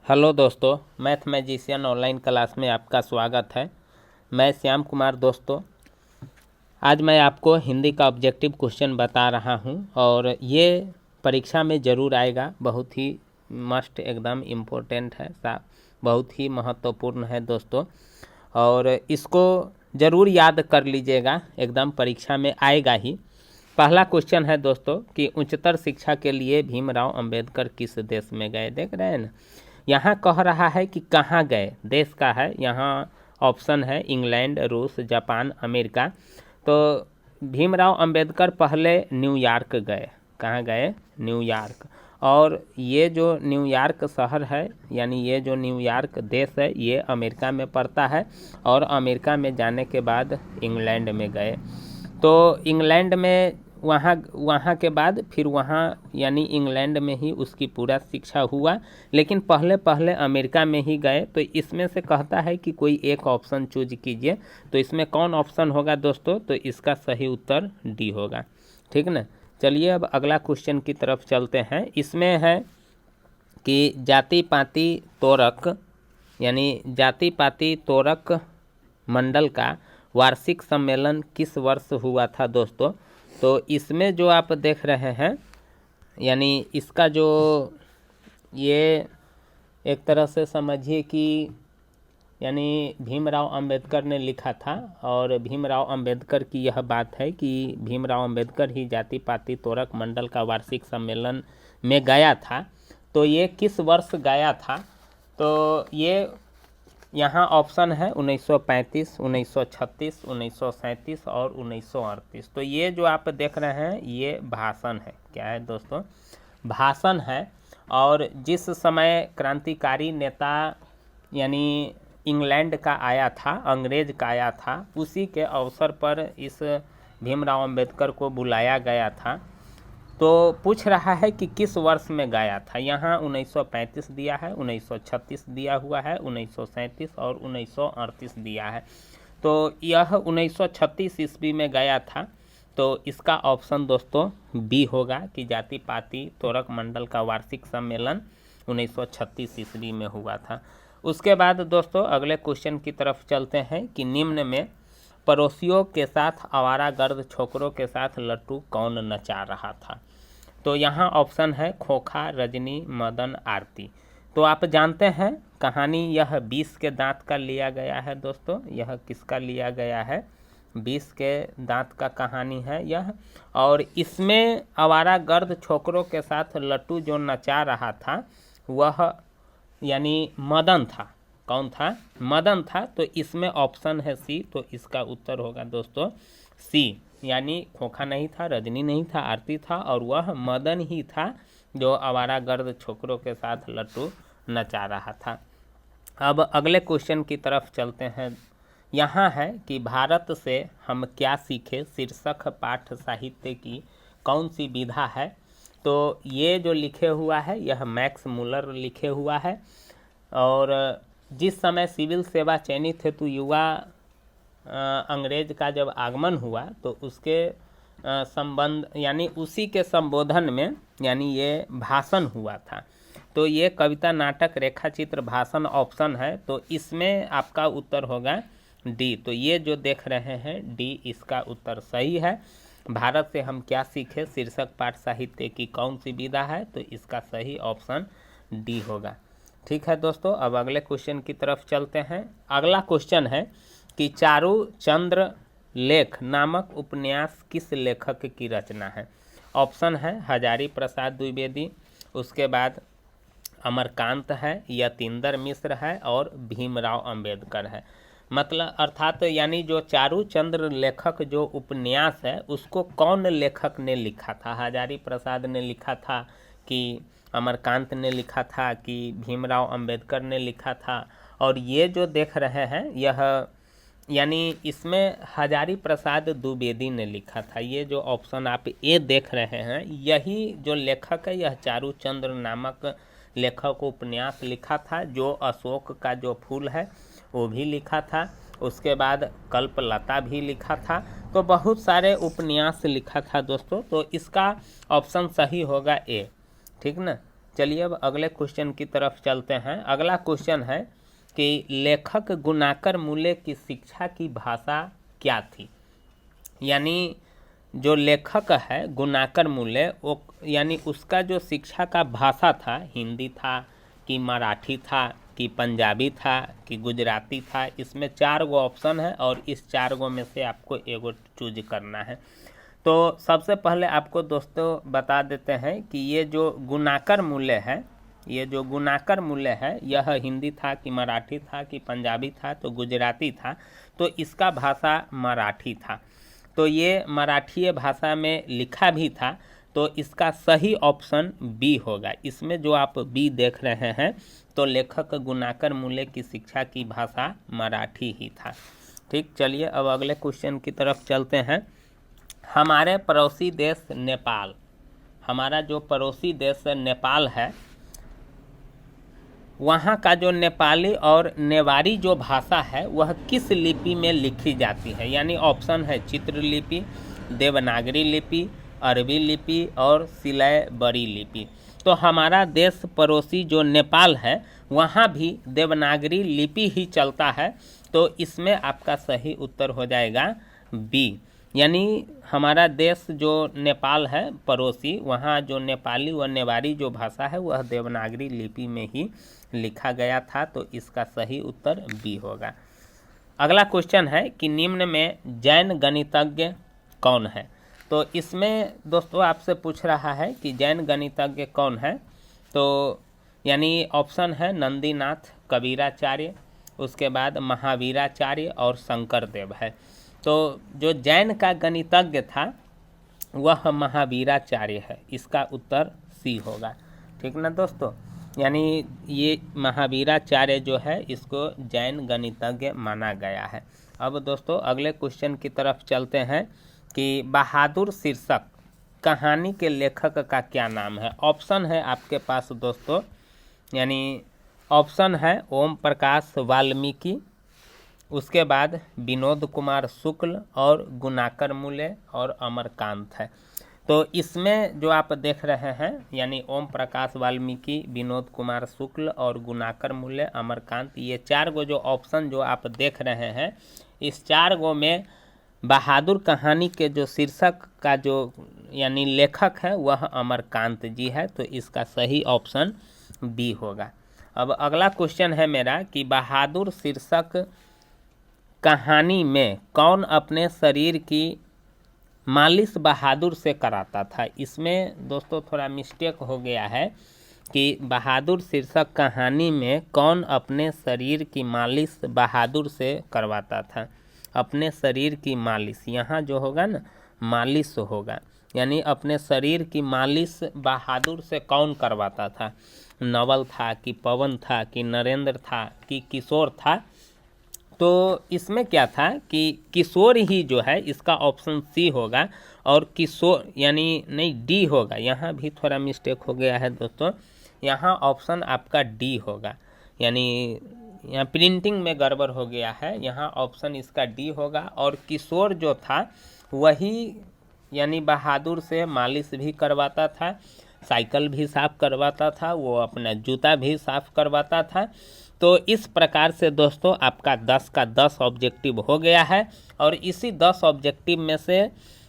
Hello दोस्तों, math magician online class में आपका स्वागत है। मैं श्याम कुमार। दोस्तों, आज मैं आपको हिंदी का ऑब्जेक्टिव क्वेश्चन बता रहा हूं और ये परीक्षा में ज़रूर आएगा। बहुत ही मस्ट एकदम इम्पोर्टेंट है, बहुत ही महत्वपूर्ण है दोस्तों, और इसको ज़रूर याद कर लीजिएगा, एकदम परीक्षा में आएगा ही। पहला क्वेश्चन है दोस्तों कि उच्चतर शिक्षा के लिए भीमराव अंबेडकर किस देश में गए। देख रहे हैं ना, यहाँ कह रहा है कि कहाँ गए, देश का है। यहाँ ऑप्शन है इंग्लैंड, रूस, जापान, अमेरिका। तो भीमराव अंबेडकर पहले न्यूयॉर्क गए। कहाँ गए? न्यूयॉर्क। और ये जो न्यूयॉर्क शहर है, यानी ये जो न्यूयॉर्क देश है, ये अमेरिका में पड़ता है। और अमेरिका में जाने के बाद इंग्लैंड में गए। तो इंग्लैंड में वहाँ के बाद फिर वहाँ यानी इंग्लैंड में ही उसकी पूरा शिक्षा हुआ, लेकिन पहले पहले अमेरिका में ही गए। तो इसमें से कहता है कि कोई एक ऑप्शन चूज कीजिए। तो इसमें कौन ऑप्शन होगा दोस्तों? तो इसका सही उत्तर डी होगा। ठीक ना। चलिए अब अगला क्वेश्चन की तरफ चलते हैं। इसमें है कि जाति पाति तोरक यानी जाति पाति तोरक मंडल का वार्षिक सम्मेलन किस वर्ष हुआ था दोस्तों? तो इसमें जो आप देख रहे हैं, यानी इसका जो ये एक तरह से समझिए कि यानी भीमराव अंबेडकर ने लिखा था, और भीमराव अंबेडकर की यह बात है कि भीमराव अंबेडकर ही जाति पाति तोरक मंडल का वार्षिक सम्मेलन में गया था। तो ये किस वर्ष गया था? तो ये यहाँ ऑप्शन है 1935, 1936, 1937 और 1938। तो ये जो आप देख रहे हैं ये भाषण है। क्या है दोस्तों? भाषण है। और जिस समय क्रांतिकारी नेता यानी इंग्लैंड का आया था, अंग्रेज का आया था, उसी के अवसर पर इस भीमराव अंबेडकर को बुलाया गया था। तो पूछ रहा है कि किस वर्ष में गया था। यहाँ 1935 दिया है, 1936 दिया हुआ है, 1937 और 1938 दिया है। तो यह 1936 ईस्वी में गया था। तो इसका ऑप्शन दोस्तों बी होगा कि जाति पाति तोरक मंडल का वार्षिक सम्मेलन 1936 ईस्वी में हुआ था। उसके बाद दोस्तों अगले क्वेश्चन की तरफ चलते हैं कि निम्न में पड़ोसियों के साथ आवारागर्द छोकरों के साथ लट्टू कौन नचा रहा था? तो यहाँ ऑप्शन है खोखा, रजनी, मदन, आरती। तो आप जानते हैं कहानी यह 20 के दांत का लिया गया है दोस्तों। यह किसका लिया गया है? 20 के दांत का कहानी है यह। और इसमें आवारागर्द छोकरों के साथ लट्टू जो नचा रहा था वह यानी मदन था। कौन था? मदन था। तो इसमें ऑप्शन है सी। तो इसका उत्तर होगा दोस्तों सी, यानी खोखा नहीं था, रजनी नहीं था, आरती था, और वह मदन ही था जो आवारागर्द छोकरों के साथ लट्टू नचा रहा था। अब अगले क्वेश्चन की तरफ चलते हैं। यहाँ है कि भारत से हम क्या सीखे शीर्षक पाठ साहित्य की कौन सी विधा है? तो ये जो लिखे हुआ है यह मैक्स मुलर लिखे हुआ है। और जिस समय सिविल सेवा चयनित हेतु युवा अंग्रेज का जब आगमन हुआ तो उसके संबंध यानी उसी के संबोधन में यानी ये भाषण हुआ था। तो ये कविता, नाटक, रेखाचित्र, भाषण ऑप्शन है। तो इसमें आपका उत्तर होगा डी। तो ये जो देख रहे हैं डी, इसका उत्तर सही है। भारत से हम क्या सीखे शीर्षक पाठ साहित्य की कौन सी विधा है? तो इसका सही ऑप्शन डी होगा। ठीक है दोस्तों, अब अगले क्वेश्चन की तरफ चलते हैं। अगला क्वेश्चन है कि चारू चंद्र लेख नामक उपन्यास किस लेखक की रचना है? ऑप्शन है हजारी प्रसाद द्विवेदी, उसके बाद अमरकांत है, यतीन्द्र मिश्र है और भीमराव अंबेडकर है। मतलब अर्थात यानी जो चारू चंद्र लेखक जो उपन्यास है उसको कौन लेखक ने लिखा था? हजारी प्रसाद ने लिखा था कि अमरकांत ने लिखा था कि भीमराव अंबेडकर ने लिखा था? और ये जो देख रहे हैं यह यानी इसमें हजारी प्रसाद द्विवेदी ने लिखा था। ये जो ऑप्शन आप ए देख रहे हैं यही जो लेखक है, यह चारू चंद्र नामक लेखक उपन्यास लिखा था। जो अशोक का जो फूल है वो भी लिखा था, उसके बाद कल्पलता भी लिखा था। तो बहुत सारे उपन्यास लिखा था दोस्तों। तो इसका ऑप्शन सही होगा ए। ठीक ना। चलिए अब अगले क्वेश्चन की तरफ चलते हैं। अगला क्वेश्चन है कि लेखक गुणाकर मूल्य की शिक्षा की भाषा क्या थी। यानी जो लेखक है गुणाकर मूल्य वो यानी उसका जो शिक्षा का भाषा था, हिंदी था कि मराठी था कि पंजाबी था कि गुजराती था। इसमें 4 गो ऑप्शन है और इस 4 गो में से आपको एगो चूज करना है। तो सबसे पहले आपको दोस्तों बता देते हैं कि ये जो गुणाकर मूल्य है, ये जो गुणाकर मूल्य है यह हिंदी था कि मराठी था कि पंजाबी था तो गुजराती था, तो इसका भाषा मराठी था। तो ये मराठी भाषा में लिखा भी था, तो इसका सही ऑप्शन बी होगा। इसमें जो आप बी देख रहे हैं तो लेखक गुणाकर मूल्य की शिक्षा की भाषा मराठी ही था। ठीक, चलिए अब अगले क्वेश्चन की तरफ चलते हैं। हमारे पड़ोसी देश नेपाल, हमारा जो पड़ोसी देश नेपाल है, वहाँ का जो नेपाली और नेवारी जो भाषा है वह किस लिपि में लिखी जाती है। यानी ऑप्शन है चित्र लिपि, देवनागरी लिपि, अरबी लिपि और सिलय बड़ी लिपि। तो हमारा देश पड़ोसी जो नेपाल है वहाँ भी देवनागरी लिपि ही चलता है, तो इसमें आपका सही उत्तर हो जाएगा बी। यानी हमारा देश जो नेपाल है पड़ोसी, वहाँ जो नेपाली व नेवारी जो भाषा है वह देवनागरी लिपि में ही लिखा गया था, तो इसका सही उत्तर बी होगा। अगला क्वेश्चन है कि निम्न में जैन गणितज्ञ कौन है। तो इसमें दोस्तों आपसे पूछ रहा है कि जैन गणितज्ञ कौन है। तो यानी ऑप्शन है नंदीनाथ, कबीराचार्य, उसके बाद महावीराचार्य और शंकरदेव है। तो जो जैन का गणितज्ञ था वह महावीराचार्य है, इसका उत्तर सी होगा। ठीक ना दोस्तों, यानी ये महावीराचार्य जो है इसको जैन गणितज्ञ माना गया है। अब दोस्तों अगले क्वेश्चन की तरफ चलते हैं कि बहादुर शीर्षक कहानी के लेखक का क्या नाम है। ऑप्शन है आपके पास दोस्तों, यानी ऑप्शन है ओम प्रकाश वाल्मीकि, उसके बाद विनोद कुमार शुक्ल और गुणाकर मूल्य और अमरकांत है। तो इसमें जो आप देख रहे हैं यानी ओम प्रकाश वाल्मीकि, विनोद कुमार शुक्ल और गुणाकर मूल्य, अमरकांत, ये 4 गो जो ऑप्शन जो आप देख रहे हैं, इस 4 गो में बहादुर कहानी के जो शीर्षक का जो यानी लेखक है वह अमरकांत जी है, तो इसका सही ऑप्शन बी होगा। अब अगला क्वेश्चन है मेरा कि बहादुर शीर्षक कहानी में कौन अपने शरीर की मालिश बहादुर से कराता था। इसमें दोस्तों थोड़ा मिस्टेक हो गया है कि बहादुर शीर्षक कहानी में कौन अपने शरीर की मालिश बहादुर से करवाता था। अपने शरीर की मालिश, यहाँ जो होगा ना मालिश होगा, यानी अपने शरीर की मालिश बहादुर से कौन करवाता था। नवल था कि पवन था कि नरेंद्र था कि किशोर था। तो इसमें क्या था कि किशोर ही जो है, इसका ऑप्शन सी होगा। और किशोर यानी नहीं डी होगा, यहाँ भी थोड़ा मिस्टेक हो गया है दोस्तों, यहाँ ऑप्शन आपका डी होगा। यानी यहाँ प्रिंटिंग में गड़बड़ हो गया है, यहाँ ऑप्शन इसका डी होगा। और किशोर जो था वही यानी बहादुर से मालिश भी करवाता था, साइकिल भी साफ़ करवाता था, वो अपना जूता भी साफ़ करवाता था। तो इस प्रकार से दोस्तों आपका 10 का 10 ऑब्जेक्टिव हो गया है। और इसी 10 ऑब्जेक्टिव में से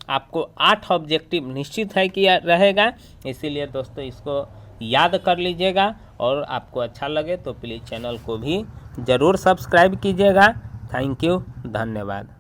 आपको 8 ऑब्जेक्टिव निश्चित है कि रहेगा, इसीलिए दोस्तों इसको याद कर लीजिएगा। और आपको अच्छा लगे तो प्लीज़ चैनल को भी ज़रूर सब्सक्राइब कीजिएगा। थैंक यू, धन्यवाद।